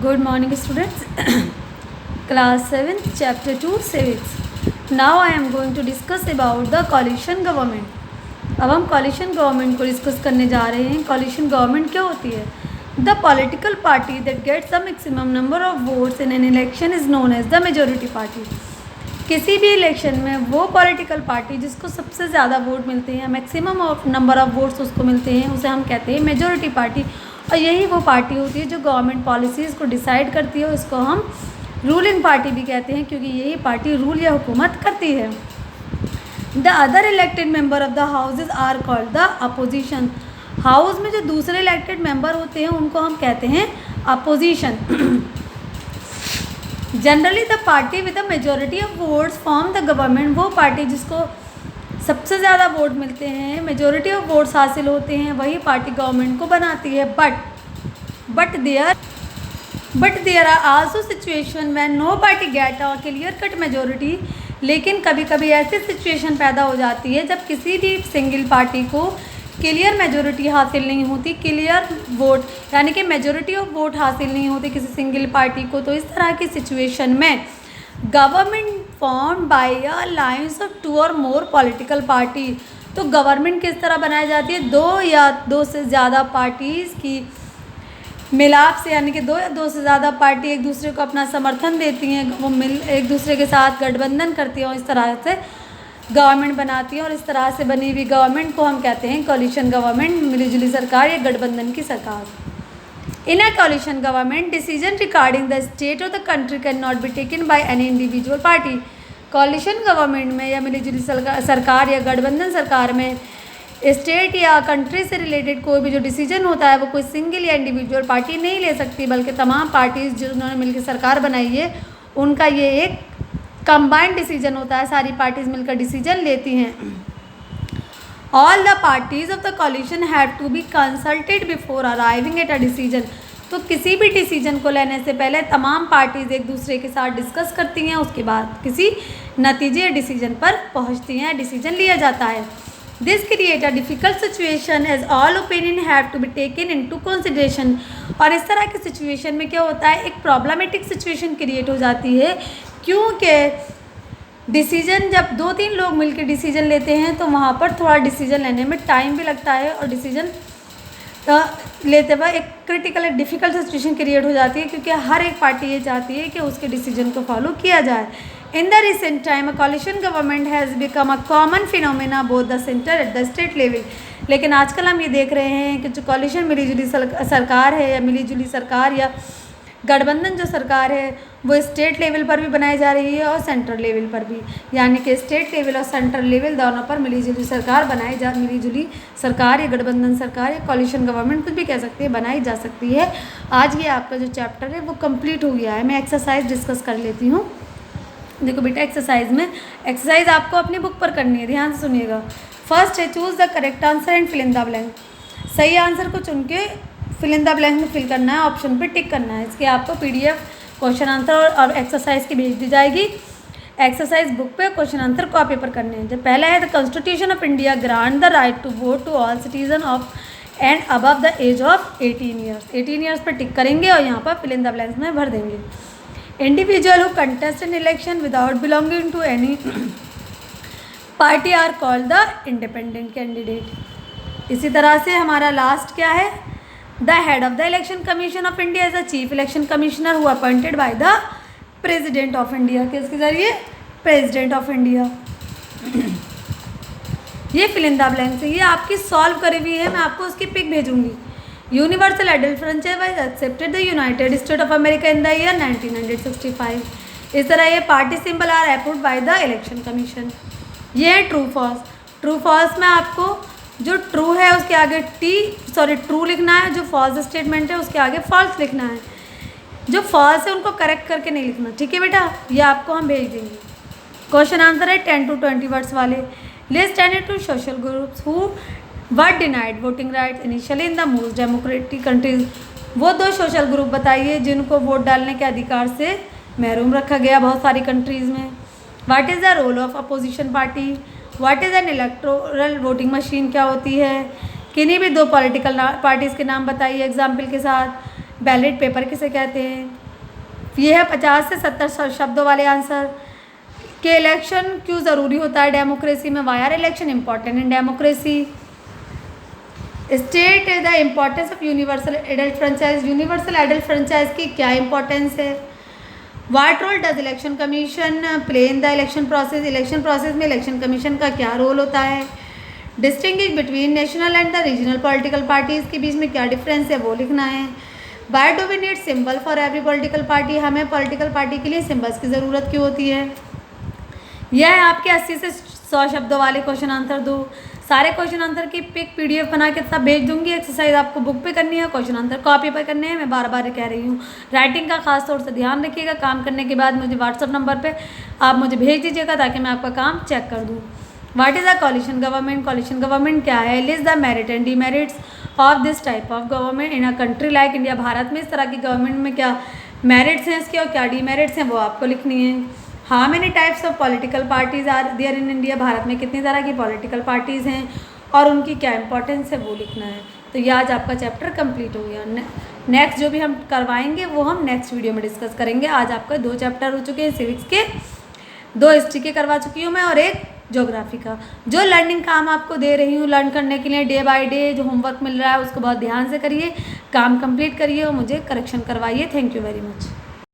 Good morning students. Class 7th chapter 2 civics. Now I am going to discuss about the coalition government. अब हम coalition government को discuss करने जा रहे हैं. coalition government क्या होती है? The political party that gets the maximum number of votes in an election is known as the majority party. किसी भी इलेक्शन में वो पॉलिटिकल पार्टी जिसको सबसे ज़्यादा वोट मिलते हैं, maximum of number of votes उसको मिलते हैं, उसे हम कहते हैं मेजॉरिटी पार्टी. और यही वो पार्टी होती है जो गवर्नमेंट पॉलिसीज़ को डिसाइड करती है. इसको हम रूलिंग पार्टी भी कहते हैं क्योंकि यही पार्टी रूल या हुकूमत करती है. The other elected member of the houses are called the opposition. House में जो दूसरे इलेक्टेड मेंबर होते हैं उनको हम कहते हैं opposition. Generally the party with the majority of votes form the government. वो पार्टी जिसको सबसे ज़्यादा वोट मिलते हैं, मेजॉरिटी ऑफ वोट्स हासिल होते हैं, वही पार्टी गवर्नमेंट को बनाती है. But there are also situation when no party get a clear cut majority. लेकिन कभी कभी ऐसी सिचुएशन पैदा हो जाती है जब किसी भी सिंगल पार्टी को क्लियर मेजॉरिटी हासिल नहीं होती, क्लियर वोट यानी कि मेजॉरिटी ऑफ वोट हासिल नहीं होती किसी सिंगल पार्टी को. तो इस तरह की सिचुएशन में government form by alliance of two और मोर पॉलिटिकल पार्टी. तो गवर्नमेंट किस तरह बनाई जाती है? दो या दो से ज़्यादा पार्टीज़ की मिलाप से, यानी कि दो या दो से ज़्यादा पार्टी एक दूसरे को अपना समर्थन देती हैं, वो एक दूसरे के साथ गठबंधन करती हैं और इस तरह से गवर्नमेंट बनाती है. और इस तरह से बनी हुई गवर्नमेंट को हम कहते हैं कोलिशन गवर्नमेंट, मिलीजुली सरकार या गठबंधन की सरकार. In a coalition government decision regarding the state और the country can not be taken by any individual party. Coalition government में या मिलीजुली सरकार या गठबंधन सरकार में स्टेट या कंट्री से रिलेटेड कोई भी जो डिसीजन होता है वो कोई सिंगल या इंडिविजुअल पार्टी नहीं ले सकती, बल्कि तमाम पार्टीज जिन्होंने मिलकर सरकार बनाई है उनका ये एक कंबाइंड डिसीजन होता है. सारी पार्टीज मिलकर डिसीजन लेती हैं. All the parties of the coalition have to be consulted before arriving at a decision. तो किसी भी डिसीजन को लेने से पहले तमाम पार्टीज एक दूसरे के साथ डिस्कस करती हैं, उसके बाद किसी नतीजे या डिसीजन पर पहुंचती हैं, डिसीजन लिया जाता है. This create a difficult situation as all opinion have to be taken into consideration. और इस तरह की सिचुएशन में क्या होता है, एक प्रॉब्लमेटिक सिचुएशन क्रिएट हो जाती है क्योंकि डिसीजन जब दो तीन लोग मिलकर डिसीजन लेते हैं तो वहाँ पर थोड़ा डिसीजन लेने में टाइम भी लगता है और डिसीजन लेते हुए एक क्रिटिकल एक डिफ़िकल्ट सिचुएशन क्रिएट हो जाती है क्योंकि हर एक पार्टी ये चाहती है कि उसके डिसीजन को फॉलो किया जाए. In the recent time a coalition government has become a common phenomena both the centre at the state level. लेकिन आजकल हम ये देख रहे हैं कि जो कोलिशन मिलीजुली सरकार है या मिलीजुली सरकार या गठबंधन जो सरकार है वो स्टेट लेवल पर भी बनाई जा रही है और सेंट्रल लेवल पर भी, यानी कि स्टेट लेवल और सेंट्रल लेवल दोनों पर मिलीजुली सरकार मिलीजुली सरकार या गठबंधन सरकार या कोलिशन गवर्नमेंट कुछ भी कह सकते हैं, बनाई जा सकती है. आज ये आपका जो चैप्टर है वो कंप्लीट हो गया है. मैं एक्सरसाइज डिस्कस कर लेती हूँ. देखो बेटा, एक्सरसाइज आपको अपनी बुक पर करनी है, ध्यान से सुनिएगा. फर्स्ट है choose the correct answer and fill in the blank. सही आंसर को चुन के फिल इन द ब्लैंक में फिल करना है, ऑप्शन पे टिक करना है. इसके आपको PDF क्वेश्चन आंसर और एक्सरसाइज की भेज दी जाएगी. एक्सरसाइज बुक पे क्वेश्चन आंसर कॉपी पर करने हैं. जो पहला है the constitution of India grant the right to vote to all citizen of and above the age of 18 years. 18 years पर टिक करेंगे और यहाँ पर फिल इन द ब्लैंक्स में भर देंगे. Individual who contest in election without belonging to any party are called the independent candidate. इसी तरह से हमारा लास्ट क्या है, the head of the election commission of India is the chief election commissioner who appointed by the president of India. किसके जरिए? President of India. ये fill in the blanks है, ये आपकी सॉल्व करी हुई है, मैं आपको उसकी पिक भेजूंगी. Universal adult franchise was accepted the United State of America in the year 1965. इस तरह ये party symbol are approved by the election commission. ये है ट्रू फॉल्स. ट्रू फॉल्स में आपको जो ट्रू है उसके आगे ट्रू लिखना है, जो फॉल्स स्टेटमेंट है उसके आगे फॉल्स लिखना है. जो फॉल्स है उनको करेक्ट करके नहीं लिखना, ठीक है बेटा. ये आपको हम भेज देंगे. क्वेश्चन आंसर है 10 to 20 वर्ड्स वाले. List any two social groups who were denied voting rights initially in the most democratic countries. वो दो सोशल ग्रुप बताइए जिनको वोट डालने के अधिकार से महरूम रखा गया बहुत सारी कंट्रीज़ में. What is the role of opposition party. What is an electoral voting machine क्या होती है. किन्हीं भी दो पॉलिटिकल पार्टीज़ के नाम बताइए एग्जाम्पल के साथ. बैलेट पेपर किसे कहते हैं। ये है 50 से 70 शब्दों वाले आंसर। कि इलेक्शन क्यों ज़रूरी होता है डेमोक्रेसी में, why are election important in democracy. State the importance of universal adult franchise, universal adult franchise की क्या इंपॉर्टेंस है। What role does election commission play in the election process, election process में election commission का क्या role होता है। Distinguish between national and the regional political parties के बीच में क्या डिफरेंस है वो लिखना है। Why do we need symbol for every political party, हमें पॉलिटिकल पार्टी के लिए सिंबल्स की ज़रूरत क्यों होती है। यह है आपके 80 से 100 शब्दों वाले क्वेश्चन आंसर। दो सारे क्वेश्चन आंसर की पिक PDF बना के सब भेज दूंगी। एक्सरसाइज आपको बुक पे करनी है, क्वेश्चन आंसर कॉपी पर करने हैं। मैं बार बार कह रही हूँ, राइटिंग का खास तौर से ध्यान रखिएगा। काम करने के बाद मुझे व्हाट्सअप नंबर पे आप मुझे भेज दीजिएगा ताकि मैं आपका काम चेक कर दूँ। What is a coalition government, coalition government क्या है। List the merit and demerits of this type of government in a country like India, Bharat में इस तरह की गवर्नमेंट में क्या मेरिट्स हैं इसके और क्या डीमेरिट्स हैं वो आपको लिखनी है। How many types of political parties are there in India, Bharat में कितनी तरह की पॉलिटिकल पार्टीज़ हैं और उनकी क्या इंपॉर्टेंस है वो लिखना है। तो ये आज आपका चैप्टर कंप्लीट हो गया। नेक्स्ट जो भी हम करवाएंगे वो हम नेक्स्ट वीडियो में डिस्कस करेंगे। आज आपका 2 चैप्टर हो चुके हैं सिविक्स के, 2 हिस्ट्री के करवा चुकी हूँ मैं और 1 ज्योग्राफी का। जो लर्निंग काम आपको दे रही हूँ लर्न करने के लिए डे बाय डे जो होमवर्क मिल रहा है उसको बहुत ध्यान से करिए, काम कंप्लीट करिए और मुझे करेक्शन करवाइए। Thank you very much.